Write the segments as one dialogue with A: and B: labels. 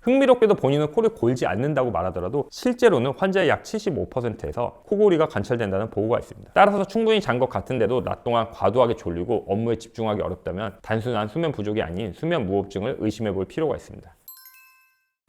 A: 흥미롭게도 본인은 코를 골지 않는다고 말하더라도 실제로는 환자의 약 75%에서 코골이가 관찰된다는 보고가 있습니다. 따라서 충분히 잔 것 같은데도 낮 동안 과도하게 졸리고 업무에 집중하기 어렵다면 단순한 수면 부족이 아닌 수면 무호흡증을 의심해 볼 필요가 있습니다.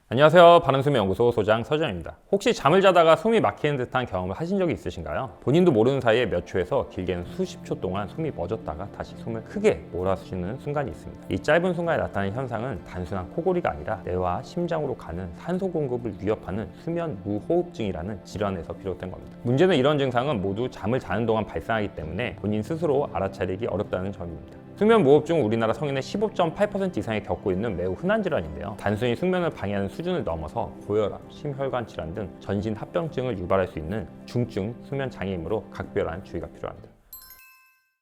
A: 안녕하세요. 바른수면연구소 소장 서정입니다. 혹시 잠을 자다가 숨이 막히는 듯한 경험을 하신 적이 있으신가요? 본인도 모르는 사이에 몇 초에서 길게는 수십 초 동안 숨이 멎었다가 다시 숨을 크게 몰아쉬는 순간이 있습니다. 이 짧은 순간에 나타나는 현상은 단순한 코골이가 아니라 뇌와 심장으로 가는 산소 공급을 위협하는 수면 무호흡증이라는 질환에서 비롯된 겁니다. 문제는 이런 증상은 모두 잠을 자는 동안 발생하기 때문에 본인 스스로 알아차리기 어렵다는 점입니다. 수면 무호흡증은 우리나라 성인의 15.8% 이상이 겪고 있는 매우 흔한 질환인데요. 단순히 숙면을 방해하는 수준을 넘어서 고혈압, 심혈관 질환 등 전신 합병증을 유발할 수 있는 중증 수면 장애이므로 각별한 주의가 필요합니다.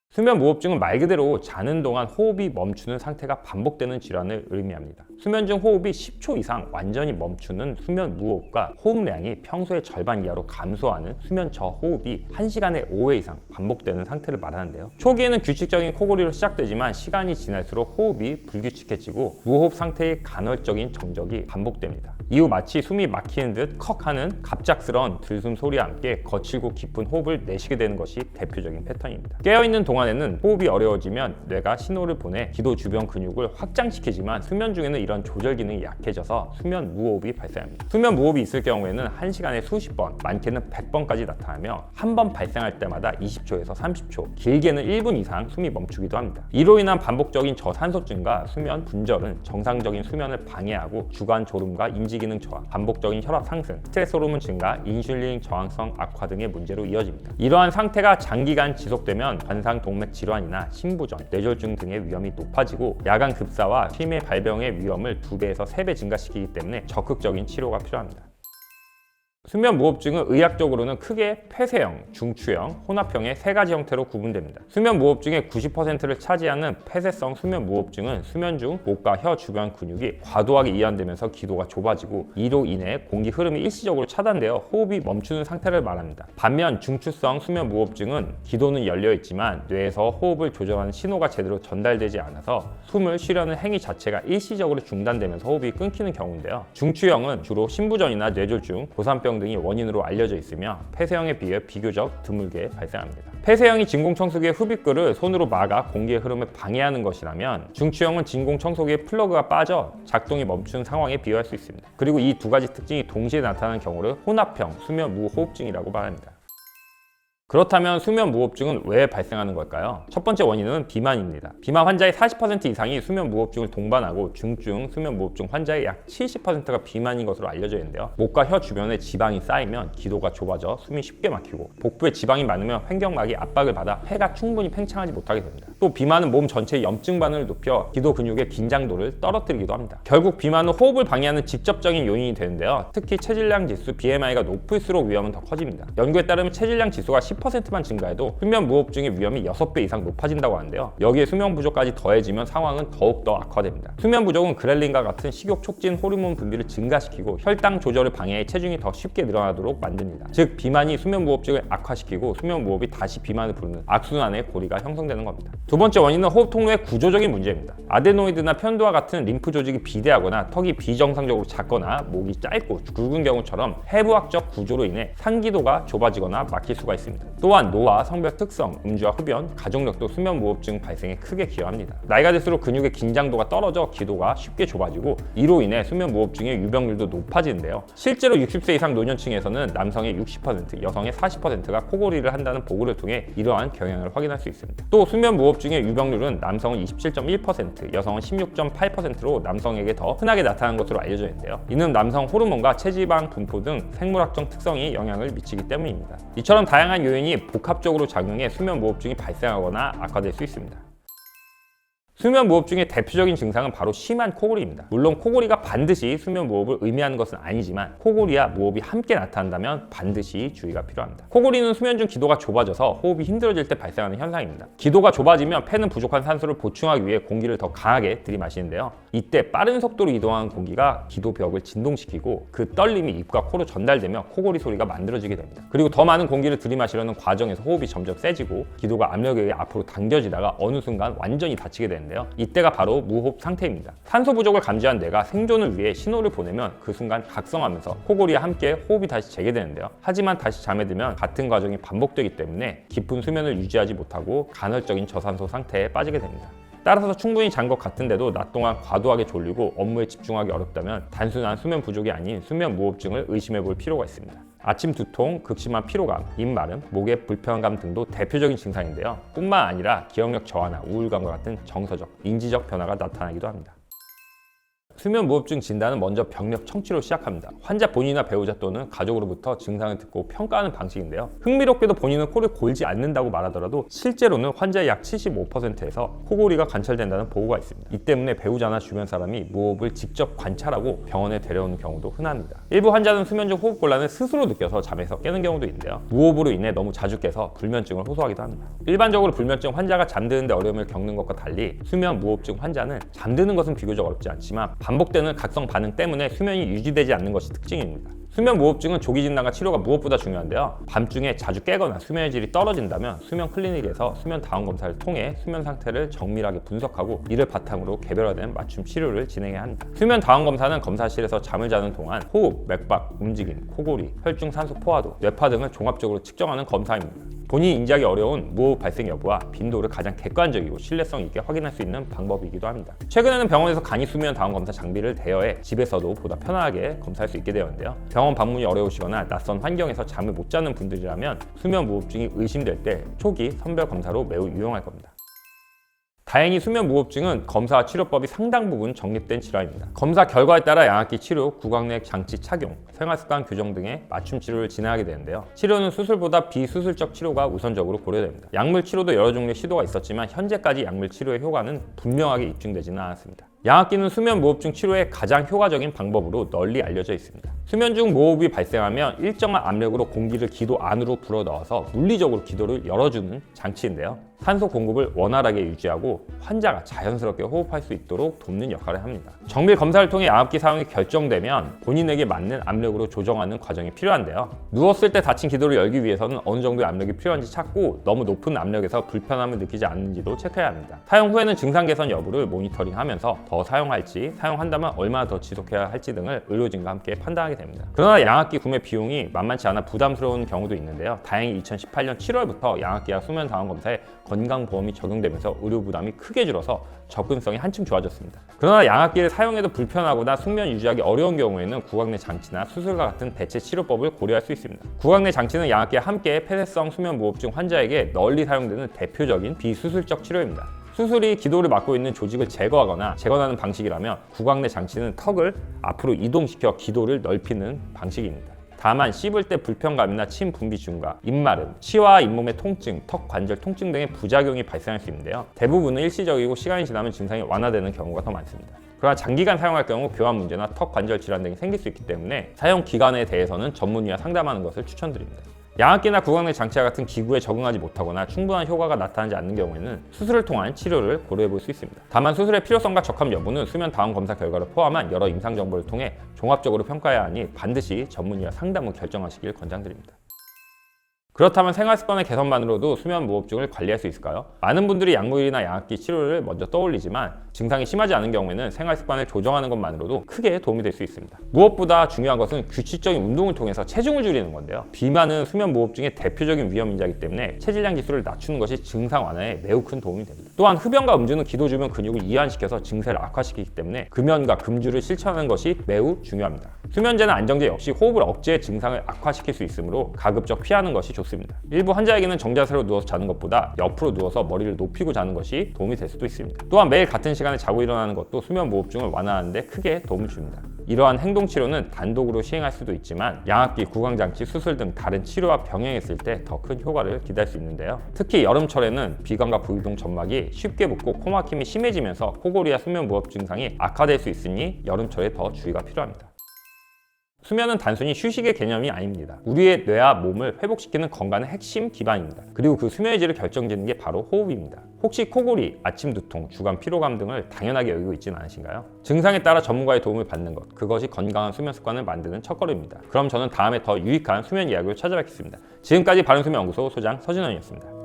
A: 수면 무호흡증은 말 그대로 자는 동안 호흡이 멈추는 상태가 반복되는 질환을 의미합니다. 수면 중 호흡이 10초 이상 완전히 멈추는 수면 무호흡과 호흡량이 평소의 절반 이하로 감소하는 수면 저호흡이 1시간에 5회 이상 반복되는 상태를 말하는데요. 초기에는 규칙적인 코골이로 시작되지만 시간이 지날수록 호흡이 불규칙해지고 무호흡 상태의 간헐적인 정적이 반복됩니다. 이후 마치 숨이 막히는 듯 컥하는 갑작스러운 들숨 소리와 함께 거칠고 깊은 호흡을 내쉬게 되는 것이 대표적인 패턴입니다. 깨어있는 동안에는 호흡이 어려워지면 뇌가 신호를 보내 기도 주변 근육을 확장시키지만 수면 중에는 이런 조절 기능이 약해져서 수면 무호흡이 발생합니다. 수면 무호흡이 있을 경우에는 1시간에 수십 번, 많게는 100번까지 나타나며 한 번 발생할 때마다 20초에서 30초, 길게는 1분 이상 숨이 멈추기도 합니다. 이로 인한 반복적인 저산소증과 수면 분절은 정상적인 수면을 방해하고 주간 졸음과 인지 기능 저하, 반복적인 혈압 상승, 스트레스 호르몬 증가, 인슐린 저항성 악화 등의 문제로 이어집니다. 이러한 상태가 장기간 지속되면 관상 동맥 질환이나 심부전, 뇌졸중 등의 위험이 높아지고 야간 급사와 치매 발병의 위험을 2배에서 3배 증가시키기 때문에 적극적인 치료가 필요합니다. 수면 무호흡증은 의학적으로는 크게 폐쇄형, 중추형, 혼합형의 3가지 형태로 구분됩니다. 수면 무호흡증의 90%를 차지하는 폐쇄성 수면 무호흡증은 수면 중 목과 혀 주변 근육이 과도하게 이완되면서 기도가 좁아지고 이로 인해 공기 흐름이 일시적으로 차단되어 호흡이 멈추는 상태를 말합니다. 반면 중추성 수면 무호흡증은 기도는 열려 있지만 뇌에서 호흡을 조절하는 신호가 제대로 전달되지 않아서 숨을 쉬려는 행위 자체가 일시적으로 중단되면서 호흡이 끊기는 경우인데요. 중추형은 주로 심부전이나 뇌졸중, 고산병 등이 원인으로 알려져 있으며 폐쇄형에 비해 비교적 드물게 발생합니다. 폐쇄형이 진공청소기의 흡입구를 손으로 막아 공기의 흐름을 방해하는 것이라면 중추형은 진공청소기의 플러그가 빠져 작동이 멈춘 상황에 비유할 수 있습니다. 그리고 이 2가지 특징이 동시에 나타나는 경우를 혼합형 수면 무호흡증이라고 말합니다. 그렇다면 수면 무호흡증은 왜 발생하는 걸까요? 첫 번째 원인은 비만입니다. 비만 환자의 40% 이상이 수면 무호흡증을 동반하고 중증 수면 무호흡증 환자의 약 70%가 비만인 것으로 알려져 있는데요. 목과 혀 주변에 지방이 쌓이면 기도가 좁아져 숨이 쉽게 막히고 복부에 지방이 많으면 횡격막이 압박을 받아 폐가 충분히 팽창하지 못하게 됩니다. 또 비만은 몸 전체의 염증 반응을 높여 기도 근육의 긴장도를 떨어뜨리기도 합니다. 결국 비만은 호흡을 방해하는 직접적인 요인이 되는데요. 특히 체질량 지수 BMI가 높을수록 위험은 더 커집니다. 연구에 따르면 체질량 지수가 10%만 증가해도 수면 무호흡증의 위험이 6배 이상 높아진다고 하는데요. 여기에 수면 부족까지 더해지면 상황은 더욱더 악화됩니다. 수면 부족은 그렐린과 같은 식욕 촉진 호르몬 분비를 증가시키고 혈당 조절을 방해해 체중이 더 쉽게 늘어나도록 만듭니다. 즉 비만이 수면 무호흡증을 악화시키고 수면 무호흡이 다시 비만을 부르는 악순환의 고리가 형성되는 겁니다. 두 번째 원인은 호흡 통로의 구조적인 문제입니다. 아데노이드나 편도와 같은 림프 조직이 비대하거나 턱이 비정상적으로 작거나 목이 짧고 굵은 경우처럼 해부학적 구조로 인해 상기도가 좁아지거나 막힐 수가 있습니다. 또한 노화, 성별 특성, 음주와 흡연, 가족력도 수면 무호흡증 발생에 크게 기여합니다. 나이가 들수록 근육의 긴장도가 떨어져 기도가 쉽게 좁아지고 이로 인해 수면 무호흡증의 유병률도 높아지는데요. 실제로 60세 이상 노년층에서는 남성의 60%, 여성의 40%가 코골이를 한다는 보고를 통해 이러한 경향을 확인할 수 있습니다. 또 수면 무호흡증의 유병률은 남성은 27.1%, 여성은 16.8%로 남성에게 더 흔하게 나타나는 것으로 알려져 있는데요. 이는 남성 호르몬과 체지방 분포 등 생물학적 특성이 영향을 미치기 때문입니다. 이처럼 다양한 요인이 복합적으로 작용해 수면 무호흡증이 발생하거나 악화될 수 있습니다. 수면 무호흡증의 대표적인 증상은 바로 심한 코골이입니다. 물론 코골이가 반드시 수면 무호흡을 의미하는 것은 아니지만 코골이와 무호흡이 함께 나타난다면 반드시 주의가 필요합니다. 코골이는 수면 중 기도가 좁아져서 호흡이 힘들어질 때 발생하는 현상입니다. 기도가 좁아지면 폐는 부족한 산소를 보충하기 위해 공기를 더 강하게 들이마시는데요. 이때 빠른 속도로 이동하는 공기가 기도벽을 진동시키고 그 떨림이 입과 코로 전달되며 코골이 소리가 만들어지게 됩니다. 그리고 더 많은 공기를 들이마시려는 과정에서 호흡이 점점 세지고 기도가 압력에 의해 앞으로 당겨지다가 어느 순간 완전히 닫히게 되는데요. 되는데요. 이때가 바로 무호흡 상태입니다. 산소 부족을 감지한 뇌가 생존을 위해 신호를 보내면 그 순간 각성하면서 코골이와 함께 호흡이 다시 재개되는데요. 하지만 다시 잠에 들면 같은 과정이 반복되기 때문에 깊은 수면을 유지하지 못하고 간헐적인 저산소 상태에 빠지게 됩니다. 따라서 충분히 잔 것 같은데도 낮 동안 과도하게 졸리고 업무에 집중하기 어렵다면 단순한 수면 부족이 아닌 수면 무호흡증을 의심해 볼 필요가 있습니다. 아침 두통, 극심한 피로감, 입마름, 목의 불편감 등도 대표적인 증상인데요. 뿐만 아니라 기억력 저하나 우울감과 같은 정서적, 인지적 변화가 나타나기도 합니다. 수면 무호흡증 진단은 먼저 병력 청취로 시작합니다. 환자 본인이나 배우자 또는 가족으로부터 증상을 듣고 평가하는 방식인데요. 흥미롭게도 본인은 코를 골지 않는다고 말하더라도 실제로는 환자의 약 75%에서 코골이가 관찰된다는 보고가 있습니다. 이 때문에 배우자나 주변 사람이 무호흡을 직접 관찰하고 병원에 데려오는 경우도 흔합니다. 일부 환자는 수면 중 호흡곤란을 스스로 느껴서 잠에서 깨는 경우도 있는데요. 무호흡으로 인해 너무 자주 깨서 불면증을 호소하기도 합니다. 일반적으로 불면증 환자가 잠드는데 어려움을 겪는 것과 달리 수면 무호흡증 환자는 잠드는 것은 비교적 어렵지 않지만 반복되는 각성 반응 때문에 수면이 유지되지 않는 것이 특징입니다. 수면 무호흡증은 조기 진단과 치료가 무엇보다 중요한데요. 밤중에 자주 깨거나 수면의 질이 떨어진다면 수면 클리닉에서 수면 다운 검사를 통해 수면 상태를 정밀하게 분석하고 이를 바탕으로 개별화된 맞춤 치료를 진행해야 합니다. 수면 다운 검사는 검사실에서 잠을 자는 동안 호흡, 맥박, 움직임, 코골이, 혈중 산소 포화도, 뇌파 등을 종합적으로 측정하는 검사입니다. 본인이 인지하기 어려운 무호흡 발생 여부와 빈도를 가장 객관적이고 신뢰성 있게 확인할 수 있는 방법이기도 합니다. 최근에는 병원에서 간이 수면 다운 검사 장비를 대여해 집에서도 보다 편안하게 검사할 수 있게 되었는데요. 병원 방문이 어려우시거나 낯선 환경에서 잠을 못 자는 분들이라면 수면 무호흡증이 의심될 때 초기 선별 검사로 매우 유용할 겁니다. 다행히 수면 무호흡증은 검사와 치료법이 상당 부분 정립된 질환입니다. 검사 결과에 따라 양압기 치료, 구강내 장치 착용, 생활습관 교정 등의 맞춤 치료를 진행하게 되는데요. 치료는 수술보다 비수술적 치료가 우선적으로 고려됩니다. 약물 치료도 여러 종류의 시도가 있었지만 현재까지 약물 치료의 효과는 분명하게 입증되지는 않았습니다. 양압기는 수면 무호흡증 치료의 가장 효과적인 방법으로 널리 알려져 있습니다. 수면 중 무호흡이 발생하면 일정한 압력으로 공기를 기도 안으로 불어넣어서 물리적으로 기도를 열어주는 장치인데요. 산소 공급을 원활하게 유지하고 환자가 자연스럽게 호흡할 수 있도록 돕는 역할을 합니다. 정밀 검사를 통해 양압기 사용이 결정되면 본인에게 맞는 압력으로 조정하는 과정이 필요한데요. 누웠을 때 닫힌 기도를 열기 위해서는 어느 정도의 압력이 필요한지 찾고 너무 높은 압력에서 불편함을 느끼지 않는지도 체크해야 합니다. 사용 후에는 증상 개선 여부를 모니터링하면서 더 사용할지, 사용한다면 얼마나 더 지속해야 할지 등을 의료진과 함께 판단하게 됩니다. 그러나 양압기 구매 비용이 만만치 않아 부담스러운 경우도 있는데요. 다행히 2018년 7월부터 양압기와 수면 다운 검사에 건강보험이 적용되면서 의료 부담이 크게 줄어서 접근성이 한층 좋아졌습니다. 그러나 양압기를 사용해도 불편하거나 숙면 유지하기 어려운 경우에는 구강내 장치나 수술과 같은 대체 치료법을 고려할 수 있습니다. 구강내 장치는 양압기와 함께 폐쇄성 수면 무호흡증 환자에게 널리 사용되는 대표적인 비수술적 치료입니다. 수술이 기도를 막고 있는 조직을 제거하거나 재건하는 방식이라면 구강내 장치는 턱을 앞으로 이동시켜 기도를 넓히는 방식입니다. 다만 씹을 때 불편감이나 침 분비 증가, 입마름, 치와 잇몸의 통증, 턱 관절 통증 등의 부작용이 발생할 수 있는데요. 대부분은 일시적이고 시간이 지나면 증상이 완화되는 경우가 더 많습니다. 그러나 장기간 사용할 경우 교환 문제나 턱 관절 질환 등이 생길 수 있기 때문에 사용 기간에 대해서는 전문의와 상담하는 것을 추천드립니다. 양압기나 구강내 장치와 같은 기구에 적응하지 못하거나 충분한 효과가 나타나지 않는 경우에는 수술을 통한 치료를 고려해 볼 수 있습니다. 다만 수술의 필요성과 적합 여부는 수면 다운 검사 결과를 포함한 여러 임상 정보를 통해 종합적으로 평가해야 하니 반드시 전문의와 상담 후 결정하시길 권장드립니다. 그렇다면 생활습관의 개선만으로도 수면 무호흡증을 관리할 수 있을까요? 많은 분들이 약물이나 양압기 치료를 먼저 떠올리지만 증상이 심하지 않은 경우에는 생활습관을 조정하는 것만으로도 크게 도움이 될 수 있습니다. 무엇보다 중요한 것은 규칙적인 운동을 통해서 체중을 줄이는 건데요. 비만은 수면 무호흡증의 대표적인 위험 인자이기 때문에 체질량 지수를 낮추는 것이 증상 완화에 매우 큰 도움이 됩니다. 또한 흡연과 음주는 기도 주변 근육을 이완시켜서 증세를 악화시키기 때문에 금연과 금주를 실천하는 것이 매우 중요합니다. 수면제나 안정제 역시 호흡을 억제해 증상을 악화시킬 수 있으므로 가급적 피하는 것이 좋습니다. 일부 환자에게는 정자세로 누워서 자는 것보다 옆으로 누워서 머리를 높이고 자는 것이 도움이 될 수도 있습니다. 또한 매일 같은 시간에 자고 일어나는 것도 수면 무호흡증을 완화하는 데 크게 도움을 줍니다. 이러한 행동 치료는 단독으로 시행할 수도 있지만 양압기, 구강장치, 수술 등 다른 치료와 병행했을 때 더 큰 효과를 기대할 수 있는데요. 특히 여름철에는 비관과 부유동 점막이 쉽게 붓고 코막힘이 심해지면서 코골이와 수면 무호흡 증상이 악화될 수 있으니 여름철에 더 주의가 필요합니다. 수면은 단순히 휴식의 개념이 아닙니다. 우리의 뇌와 몸을 회복시키는 건강의 핵심 기반입니다. 그리고 그 수면의 질을 결정짓는 게 바로 호흡입니다. 혹시 코골이, 아침 두통, 주간 피로감 등을 당연하게 여기고 있지는 않으신가요? 증상에 따라 전문가의 도움을 받는 것, 그것이 건강한 수면 습관을 만드는 첫걸음입니다. 그럼 저는 다음에 더 유익한 수면 이야기로 찾아뵙겠습니다. 지금까지 바른수면연구소 소장 서진원이었습니다.